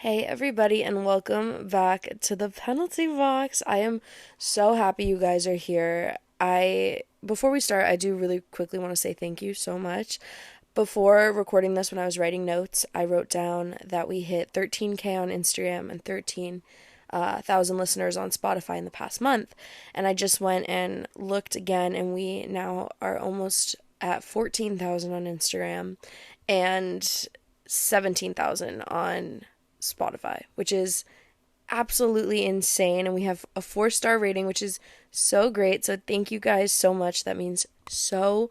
Hey everybody, and welcome back to the penalty box. I am so happy you guys are here. Before we start, I do really quickly want to say thank you so much. Before recording this, when I was writing notes, I wrote down that we hit 13K on Instagram and 13,000 listeners on Spotify in the past month. And I just went and looked again, and we now are almost at 14,000 on Instagram and 17,000 on Spotify, which is absolutely insane. And we have a 4-star rating, which is so great. So thank you guys so much. That means so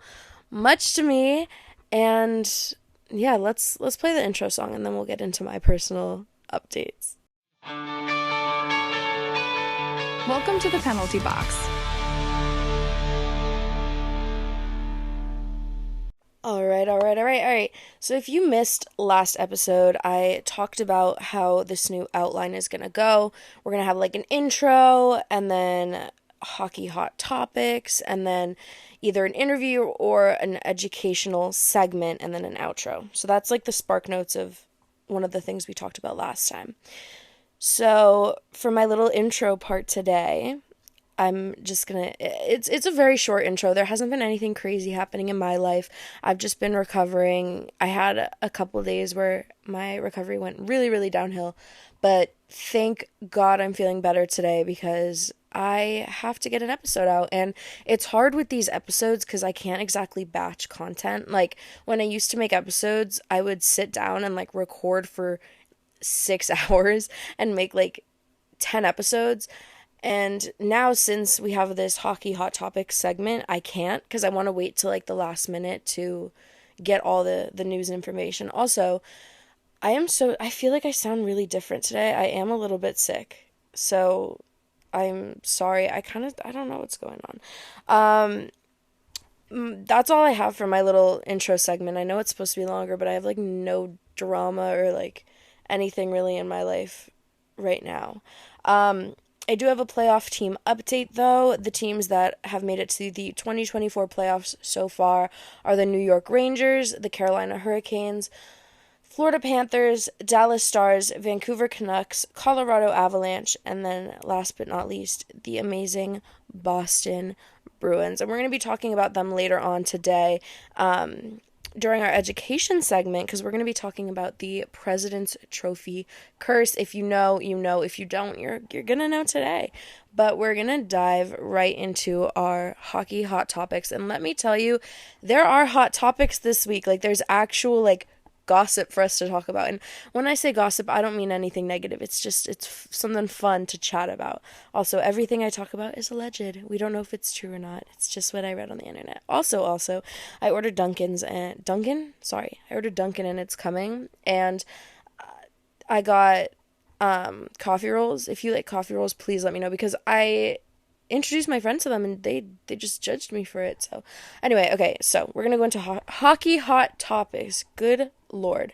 much to me. And yeah, let's play the intro song and then we'll get into my personal updates. Welcome to the penalty box. All right. So if you missed last episode, I talked about how this new outline is going to go. We're going to have like an intro and then hockey hot topics and then either an interview or an educational segment and then an outro. So that's like the spark notes of one of the things we talked about last time. So for my little intro part today, I'm just gonna, it's a very short intro. There hasn't been anything crazy happening in my life. I've just been recovering. I had a couple of days where my recovery went really, really downhill, but thank God I'm feeling better today because I have to get an episode out. And it's hard with these episodes because I can't exactly batch content. Like when I used to make episodes, I would sit down and like record for 6 hours and make like 10 episodes. And now, since we have this hockey hot topics segment, I can't because I want to wait till like the last minute to get all the news and information. Also, I feel like I sound really different today. I am a little bit sick. So I'm sorry. I don't know what's going on. That's all I have for my little intro segment. I know it's supposed to be longer, but I have like no drama or like anything really in my life right now. I do have a playoff team update, though. The teams that have made it to the 2024 playoffs so far are the New York Rangers, the Carolina Hurricanes, Florida Panthers, Dallas Stars, Vancouver Canucks, Colorado Avalanche, and then last but not least, the amazing Boston Bruins. And we're going to be talking about them later on today. During our education segment, because we're going to be talking about the President's Trophy curse. If you know, you know. If you don't, you're going to know today. But we're going to dive right into our hockey hot topics. And let me tell you, there are hot topics this week. Like, there's actual, like, gossip for us to talk about. And when I say gossip, I don't mean anything negative. It's something fun to chat about. Also, everything I talk about is alleged. We don't know if it's true or not. It's just what I read on the internet. Also, I ordered I ordered Dunkin' and it's coming. And I got coffee rolls. If you like coffee rolls, please let me know because I introduced my friends to them and they just judged me for it. So anyway, okay, so we're gonna go into hockey hot topics. Good lord,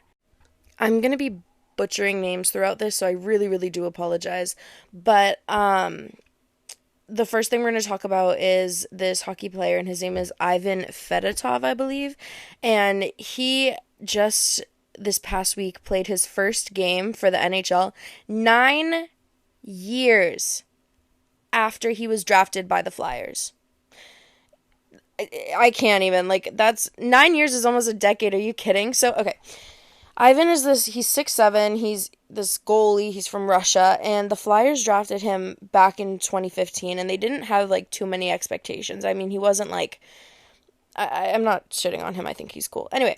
I'm gonna be butchering names throughout this, so I really do apologize. But the first thing we're going to talk about is this hockey player, and his name is Ivan Fedotov, I believe. And he just this past week played his first game for the NHL 9 years after he was drafted by the Flyers. I can't even, like, that's 9 years is almost a decade. Are you kidding? So, okay. Ivan is he's 6'7", he's this goalie, he's from Russia, and the Flyers drafted him back in 2015, and they didn't have, like, too many expectations. I mean, he wasn't, like, I'm not shitting on him, I think he's cool. Anyway,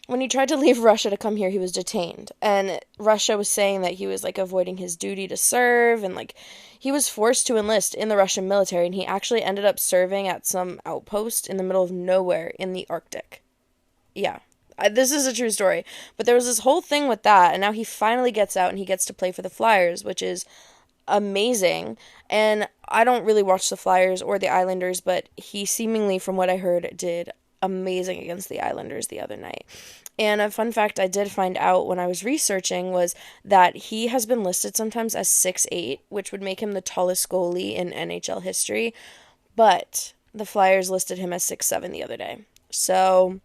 when he tried to leave Russia to come here, he was detained, and Russia was saying that he was, like, avoiding his duty to serve, and, like, he was forced to enlist in the Russian military, and he actually ended up serving at some outpost in the middle of nowhere in the Arctic. Yeah. This is a true story. But there was this whole thing with that, and now he finally gets out and he gets to play for the Flyers, which is amazing. And I don't really watch the Flyers or the Islanders, but he seemingly, from what I heard, did amazing against the Islanders the other night. And a fun fact I did find out when I was researching was that he has been listed sometimes as 6'8", which would make him the tallest goalie in NHL history. But the Flyers listed him as 6'7" the other day. So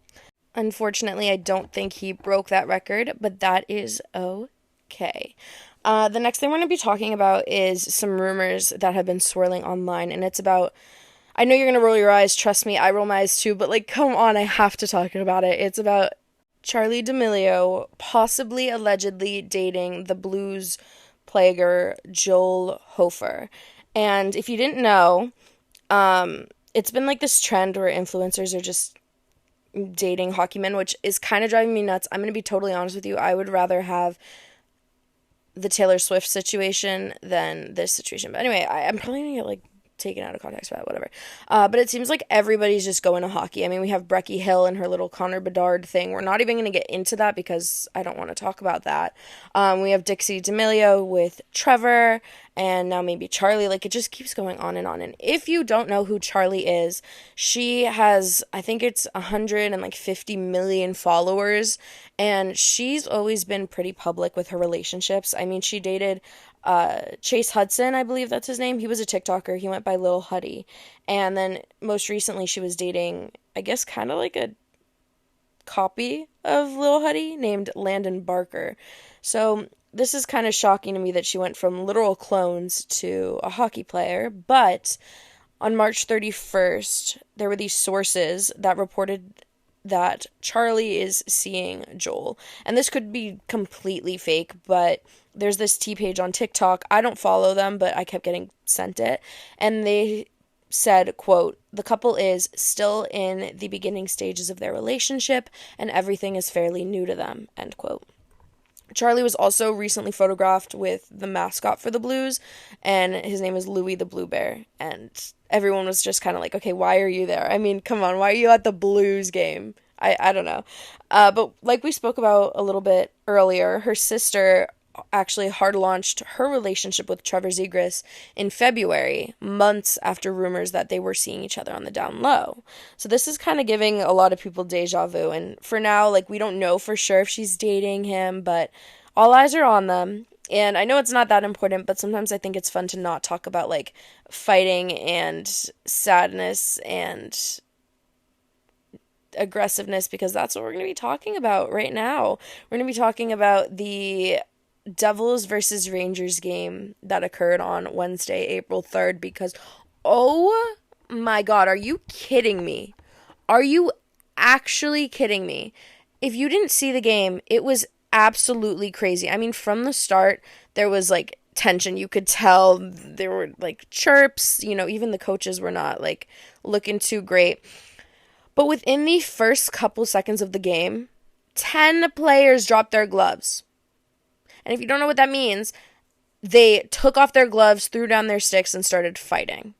unfortunately, I don't think he broke that record, but that is okay. Okay. The next thing we're going to be talking about is some rumors that have been swirling online, and it's about. I know you're going to roll your eyes, trust me, I roll my eyes too, but like, come on, I have to talk about it. It's about Charlie D'Amelio possibly allegedly dating the blues player Joel Hofer. And if you didn't know, it's been like this trend where influencers are just dating hockey men, which is kind of driving me nuts. I'm going to be totally honest with you. I would rather have the Taylor Swift situation than this situation. But anyway, I'm probably going to get like taken out of context by that, whatever. But it seems like everybody's just going to hockey. I mean, we have Brecky Hill and her little Connor Bedard thing. We're not even going to get into that because I don't want to talk about that. We have Dixie D'Amelio with Trevor, and now maybe Charlie. Like, it just keeps going on and on. And if you don't know who Charlie is, she has, I think it's 150 million followers, and she's always been pretty public with her relationships. I mean, she dated Chase Hudson, I believe that's his name. He was a TikToker. He went by Lil Huddy. And then most recently she was dating, I guess, kind of like a copy of Lil Huddy named Landon Barker. So this is kind of shocking to me that she went from literal clones to a hockey player. But on March 31st, there were these sources that reported that Charlie is seeing Joel. And this could be completely fake, but there's this T page on TikTok. I don't follow them, but I kept getting sent it. And they said, quote, "The couple is still in the beginning stages of their relationship and everything is fairly new to them," end quote. Charlie was also recently photographed with the mascot for the Blues, and his name is Louie the Blue Bear. And everyone was just kind of like, okay, why are you there? I mean, come on, why are you at the Blues game? I don't know. But like we spoke about a little bit earlier, her sister actually hard launched her relationship with Trevor Zegras in February, months after rumors that they were seeing each other on the down low. So this is kind of giving a lot of people deja vu. And for now, like, we don't know for sure if she's dating him, but all eyes are on them. And I know it's not that important, but sometimes I think it's fun to not talk about like fighting and sadness and aggressiveness, because that's what we're going to be talking about right now. We're going to be talking about the Devils versus Rangers game that occurred on Wednesday, April 3rd, because oh my god, are you kidding me? Are you actually kidding me? If you didn't see the game, it was absolutely crazy. I mean, from the start, there was like tension. You could tell there were like chirps, even the coaches were not like looking too great. But within the first couple seconds of the game, 10 players dropped their gloves. And if you don't know what that means, they took off their gloves, threw down their sticks, and started fighting.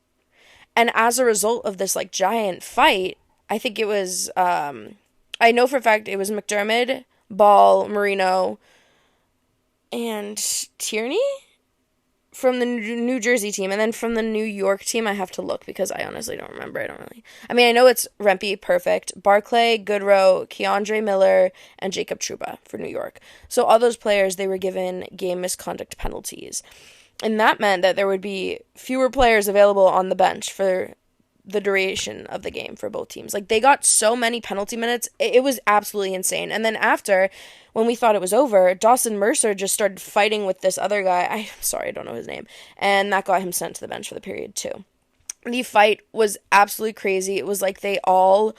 And as a result of this, like, giant fight, I think it was, I know for a fact it was McDermott, Ball, Marino, and Tierney from the New Jersey team. And then from the New York team, I have to look because I honestly don't remember. I know it's Rempe, perfect, Barclay, Goodrow, Keandre Miller, and Jacob Trouba for New York. So all those players, they were given game misconduct penalties. And that meant that there would be fewer players available on the bench for the duration of the game for both teams. Like, they got so many penalty minutes, it was absolutely insane. And then after, when we thought it was over, Dawson Mercer just started fighting with this other guy. I'm sorry, I don't know his name. And that got him sent to the bench for the period too. The fight was absolutely crazy. It was like they all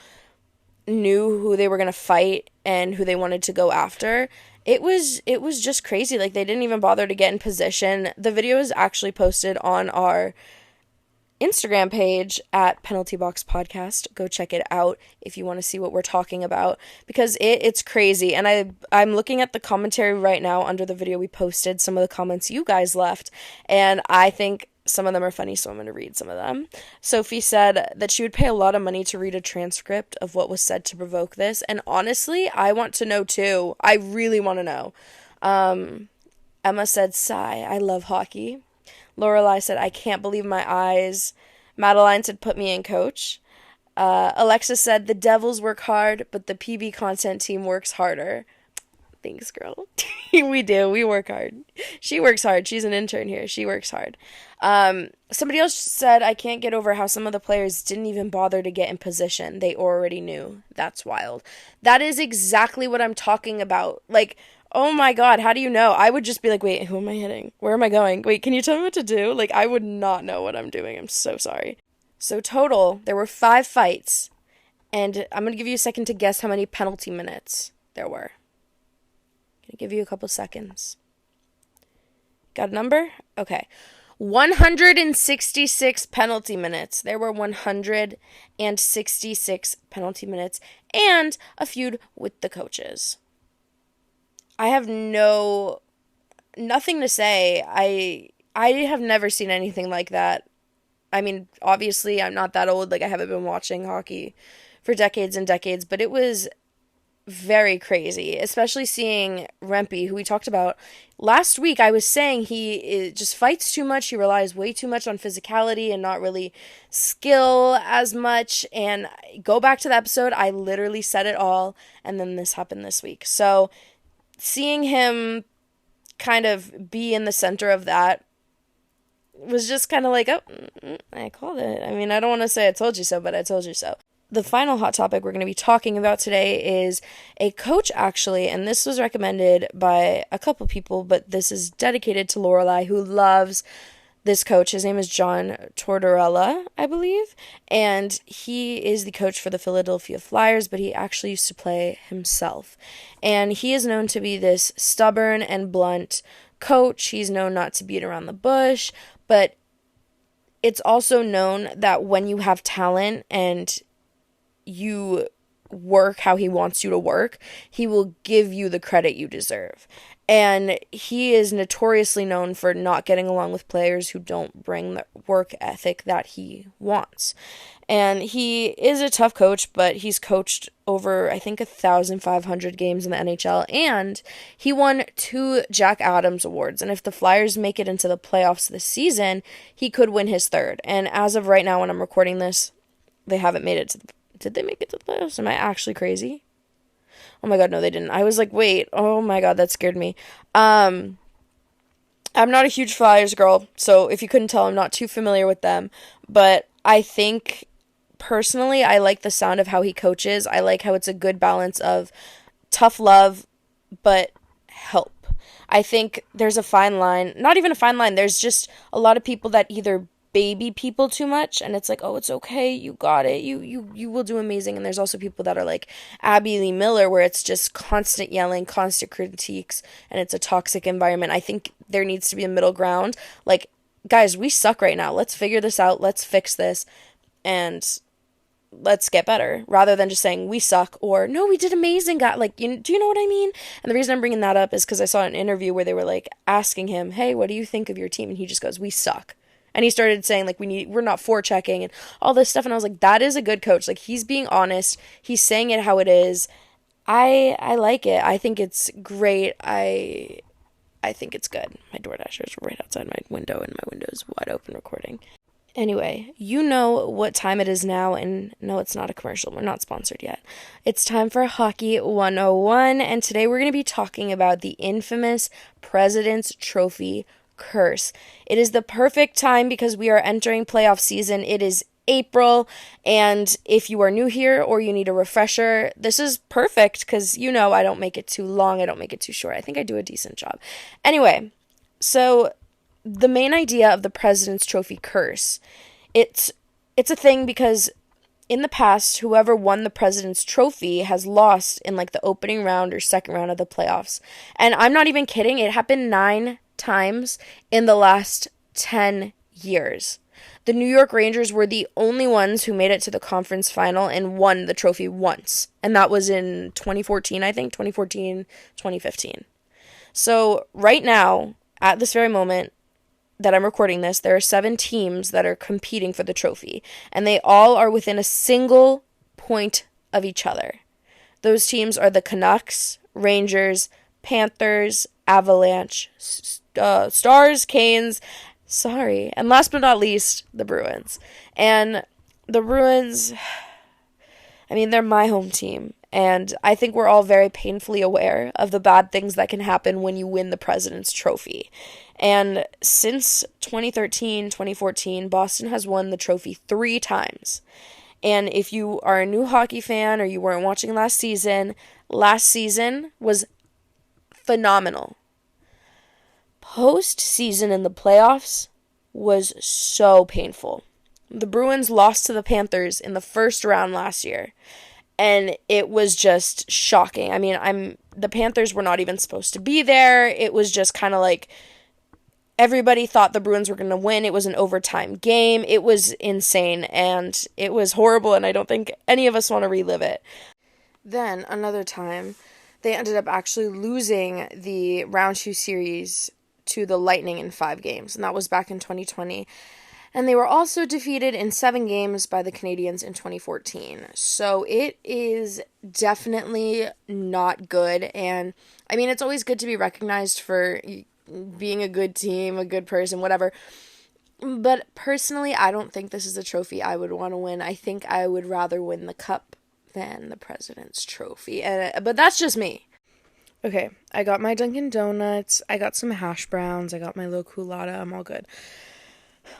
knew who they were going to fight and who they wanted to go after. It was just crazy. Like, they didn't even bother to get in position. The video is actually posted on our Instagram page at Penalty Box Podcast. Go check it out if you want to see what we're talking about, because it's crazy. And I'm looking at the commentary right now under the video we posted, some of the comments you guys left, and I think some of them are funny, so I'm going to read some of them. Sophie said that she would pay a lot of money to read a transcript of what was said to provoke this, and honestly, I want to know too. I really want to know. Emma said, "Sigh, I love hockey." Lorelai said, "I can't believe my eyes." Madeline said, "Put me in, coach." Alexa said, "The Devils work hard, but the PB content team works harder." Thanks, girl. We do. We work hard. She works hard. She's an intern here. She works hard. Somebody else said, "I can't get over how some of the players didn't even bother to get in position. They already knew." That's wild. That is exactly what I'm talking about. Like, Oh my God, how do you know? I would just be like, wait, who am I hitting? Where am I going? Wait, can you tell me what to do? Like, I would not know what I'm doing. I'm so sorry. So, total, there were 5 fights, and I'm going to give you a second to guess how many penalty minutes there were. Gonna give you a couple seconds. Got a number? Okay. 166 penalty minutes. There were 166 penalty minutes and a feud with the coaches. I have nothing to say. I have never seen anything like that. I mean, obviously I'm not that old, like I haven't been watching hockey for decades and decades, but it was very crazy, especially seeing Rempe, who we talked about last week. I was saying just fights too much. He relies way too much on physicality and not really skill as much. And go back to the episode, I literally said it all, and then this happened this week. So seeing him kind of be in the center of that was just kind of like, oh, I called it. I mean, I don't want to say I told you so, but I told you so. The final hot topic we're going to be talking about today is a coach, actually, and this was recommended by a couple people, but this is dedicated to Lorelai, who loves this coach. His name is John Tortorella, I believe, and he is the coach for the Philadelphia Flyers, but he actually used to play himself. And he is known to be this stubborn and blunt coach. He's known not to beat around the bush, but it's also known that when you have talent and you work how he wants you to work, he will give you the credit you deserve. And he is notoriously known for not getting along with players who don't bring the work ethic that he wants. And he is a tough coach, but he's coached over, I think, 1,500 games in the NHL, and he won 2 Jack Adams Awards. And if the Flyers make it into the playoffs this season, he could win his 3rd. And as of right now, when I'm recording this, they haven't made it to the Did they make it to the playoffs? Am I actually crazy? Oh my God, no, they didn't. I was like, wait, oh my God, that scared me. I'm not a huge Flyers girl, so if you couldn't tell, I'm not too familiar with them. But I think, personally, I like the sound of how he coaches. I like how it's a good balance of tough love, but help. I think there's a fine line. Not even a fine line. There's just a lot of people that either baby people too much, and it's like, oh, it's okay, you got it, you will do amazing. And there's also people that are like Abby Lee Miller, where it's just constant yelling, constant critiques, and it's a toxic environment. I think there needs to be a middle ground. Like, guys, we suck right now, let's figure this out, let's fix this, and let's get better, rather than just saying we suck or no, we did amazing, God. Like, do you know what I mean? And the reason I'm bringing that up is because I saw an interview where they were like asking him, hey, what do you think of your team? And he just goes, we suck. And he started saying, like, we're not forechecking and all this stuff. And I was like, that is a good coach. Like, he's being honest. He's saying it how it is. I like it. I think it's great. I think it's good. My DoorDashers are right outside my window, and my window is wide open recording. Anyway, you know what time it is now, and no, it's not a commercial. We're not sponsored yet. It's time for Hockey 101, and today we're going to be talking about the infamous President's Trophy curse. It is the perfect time because we are entering playoff season. It is April, and if you are new here or you need a refresher, this is perfect because, you know, I don't make it too long, I don't make it too short. I think I do a decent job. Anyway, so the main idea of the President's Trophy curse, it's a thing because in the past, whoever won the President's Trophy has lost in like the opening round or second round of the playoffs. And I'm not even kidding, it happened 9 times in the last 10 years. The New York Rangers were the only ones who made it to the conference final and won the trophy once. And that was in 2014, I think, 2014, 2015. So right now, at this very moment that I'm recording this, there are 7 teams that are competing for the trophy. And they all are within a single point of each other. Those teams are the Canucks, Rangers, Panthers, Avalanche, Stars, Canes, and last but not least, the Bruins. And the Bruins, I mean, they're my home team, and I think we're all very painfully aware of the bad things that can happen when you win the President's Trophy. And since 2013, 2014, Boston has won the trophy 3 times. And if you are a new hockey fan or you weren't watching last season was phenomenal. Postseason in the playoffs was so painful. The Bruins lost to the Panthers in the first round last year, and it was just shocking. I mean, the Panthers were not even supposed to be there. It was just kind of like everybody thought the Bruins were going to win. It was an overtime game. It was insane, and it was horrible, and I don't think any of us want to relive it. Then, another time, they ended up actually losing the round 2 series to the Lightning in 5 games, and that was back in 2020. And they were also defeated in 7 games by the Canadiens in 2014. So it is definitely not good. And I mean, it's always good to be recognized for being a good team, a good person, whatever. But personally, I don't think this is a trophy I would want to win. I think I would rather win the cup than the President's Trophy. But that's just me. Okay, I got my Dunkin' Donuts, I got some hash browns, I got my little culotta, I'm all good.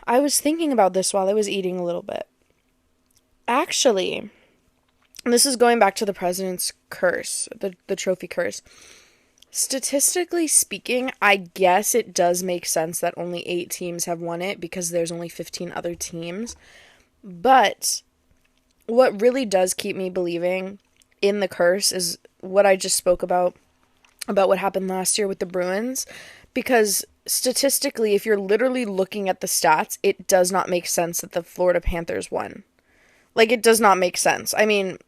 I was thinking about this while I was eating a little bit. Actually, this is going back to the President's curse, the trophy curse. Statistically speaking, I guess it does make sense that only 8 teams have won it because there's only 15 other teams. But what really does keep me believing in the curse is what I just spoke about what happened last year with the Bruins, because statistically, if you're literally looking at the stats, it does not make sense that the Florida Panthers won. Like, it does not make sense. I mean,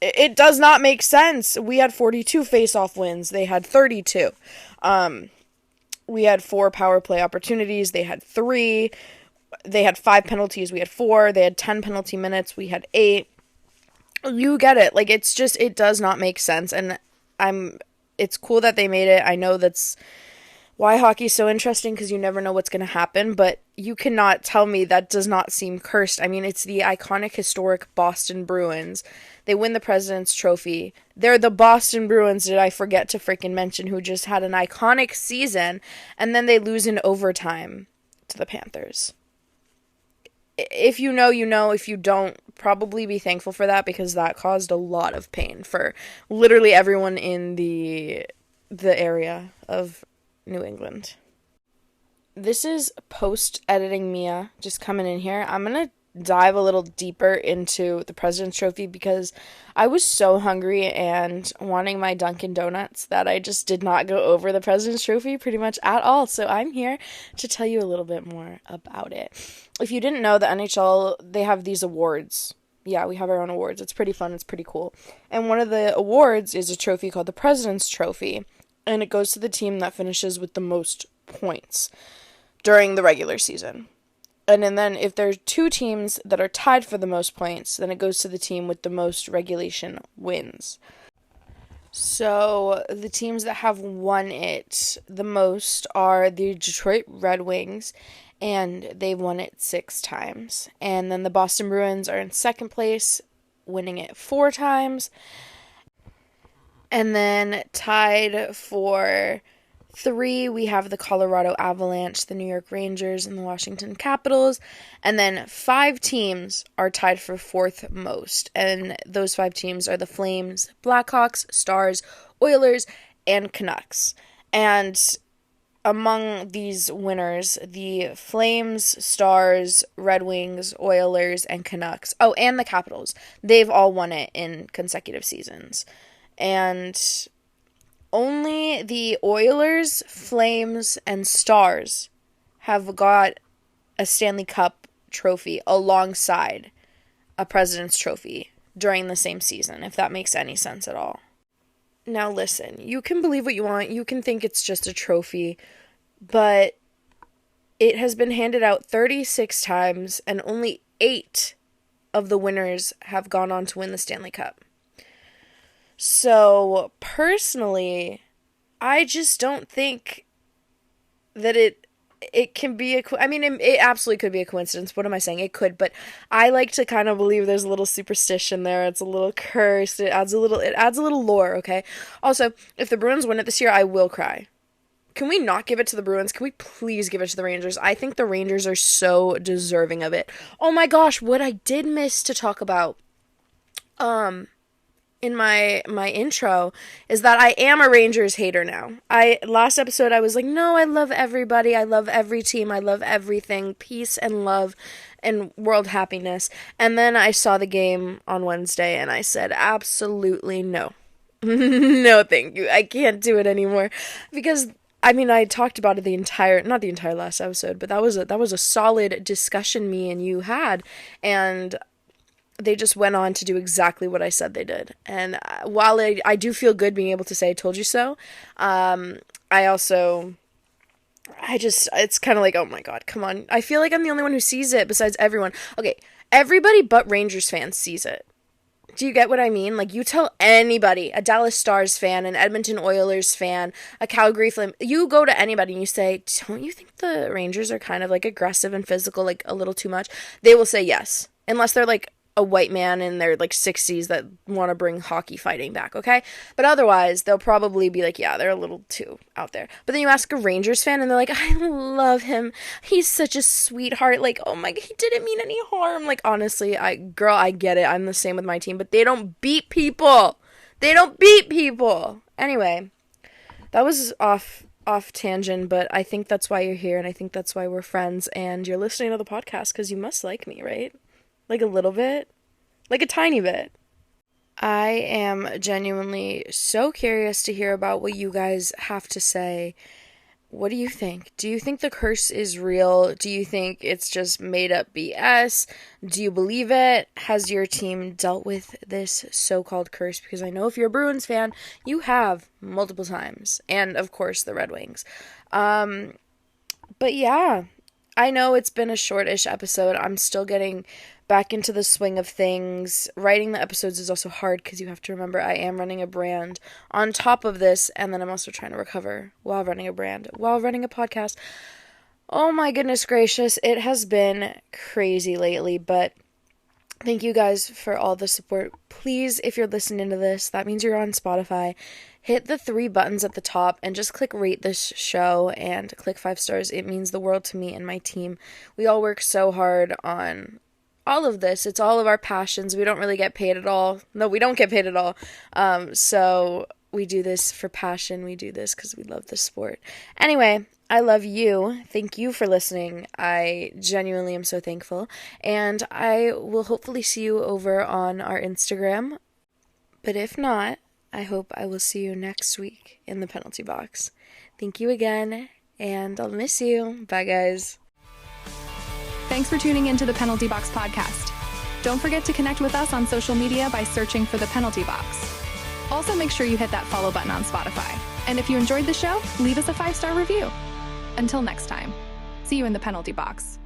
it does not make sense. We had 42 face-off wins. They had 32. We had 4 power play opportunities. They had 3. They had 5 penalties. We had 4. They had 10 penalty minutes. We had 8. You get it. Like, it's just, it does not make sense. And it's cool that they made it. I know that's why hockey's so interesting, because you never know what's going to happen, but you cannot tell me that does not seem cursed. I mean, it's the iconic, historic Boston Bruins. They win the President's Trophy. They're the Boston Bruins, did I forget to freaking mention, who just had an iconic season, and then they lose in overtime to the Panthers. If you know, you know. If you don't, probably be thankful for that, because that caused a lot of pain for literally everyone in the area of New England. This is post-editing Mia just coming in here. I'm going to dive a little deeper into the President's Trophy because I was so hungry and wanting my Dunkin' Donuts that I just did not go over the President's Trophy pretty much at all. So I'm here to tell you a little bit more about it. If you didn't know, the NHL, they have these awards. Yeah, we have our own awards. It's pretty fun. It's pretty cool. And one of the awards is a trophy called the President's Trophy, and it goes to the team that finishes with the most points during the regular season. And then if there's 2 teams that are tied for the most points, then it goes to the team with the most regulation wins. So the teams that have won it the most are the Detroit Red Wings, and they've won it 6 times. And then the Boston Bruins are in second place, winning it 4 times. And then tied for 3, we have the Colorado Avalanche, the New York Rangers, and the Washington Capitals. And then 5 teams are tied for 4th most. And those 5 teams are the Flames, Blackhawks, Stars, Oilers, and Canucks. And among these winners, the Flames, Stars, Red Wings, Oilers, and Canucks. Oh, and the Capitals. They've all won it in consecutive seasons. And only the Oilers, Flames, and Stars have got a Stanley Cup trophy alongside a President's Trophy during the same season, if that makes any sense at all. Now listen, you can believe what you want, you can think it's just a trophy, but it has been handed out 36 times, and only 8 of the winners have gone on to win the Stanley Cup. So, personally, I just don't think that it can be it absolutely could be a coincidence. What am I saying? It could, but I like to kind of believe there's a little superstition there. It's a little cursed. It adds a little lore, okay? Also, if the Bruins win it this year, I will cry. Can we not give it to the Bruins? Can we please give it to the Rangers? I think the Rangers are so deserving of it. Oh my gosh, what I did miss to talk about. in my intro is that I am a Rangers hater now. I last episode I was like, "No, I love everybody. I love every team. I love everything. Peace and love and world happiness." And then I saw the game on Wednesday and I said, "Absolutely no." No, thank you. I can't do it anymore because I mean, I talked about it not the entire last episode, but that was a solid discussion me and you had, and they just went on to do exactly what I said they did. And while I do feel good being able to say I told you so, I also, it's kind of like, oh my God, come on. I feel like I'm the only one who sees it besides everyone. Okay, everybody but Rangers fans sees it. Do you get what I mean? Like, you tell anybody, a Dallas Stars fan, an Edmonton Oilers fan, a Calgary Flame, you go to anybody and you say, don't you think the Rangers are kind of like aggressive and physical, like a little too much? They will say yes. Unless they're like a white man in their like 60s that want to bring hockey fighting back, okay? But otherwise, they'll probably be like, yeah, they're a little too out there. But then you ask a Rangers fan and they're like, I love him. He's such a sweetheart. Like, oh my, he didn't mean any harm. Like, honestly, I get it. I'm the same with my team, but they don't beat people. They don't beat people. Anyway, that was off tangent, but I think that's why you're here and I think that's why we're friends and you're listening to the podcast because you must like me, right? Like a little bit? Like a tiny bit. I am genuinely so curious to hear about what you guys have to say. What do you think? Do you think the curse is real? Do you think it's just made up BS? Do you believe it? Has your team dealt with this so-called curse? Because I know if you're a Bruins fan, you have multiple times. And, of course, the Red Wings. But yeah, I know it's been a shortish episode. I'm still getting back into the swing of things. Writing the episodes is also hard because you have to remember I am running a brand on top of this, and then I'm also trying to recover while running a brand, while running a podcast. Oh my goodness gracious, it has been crazy lately, but thank you guys for all the support. Please, if you're listening to this, that means you're on Spotify. Hit the 3 buttons at the top and just click rate this show and click 5 stars. It means the world to me and my team. We all work so hard on all of this. It's all of our passions. We don't really get paid at all. No, we don't get paid at all. So we do this for passion. We do this because we love the sport. Anyway, I love you. Thank you for listening. I genuinely am so thankful. And I will hopefully see you over on our Instagram. But if not, I hope I will see you next week in the penalty box. Thank you again, and I'll miss you. Bye, guys. Thanks for tuning into the Penalty Box podcast. Don't forget to connect with us on social media by searching for the Penalty Box. Also, make sure you hit that follow button on Spotify. And if you enjoyed the show, leave us a 5-star review. Until next time, see you in the Penalty Box.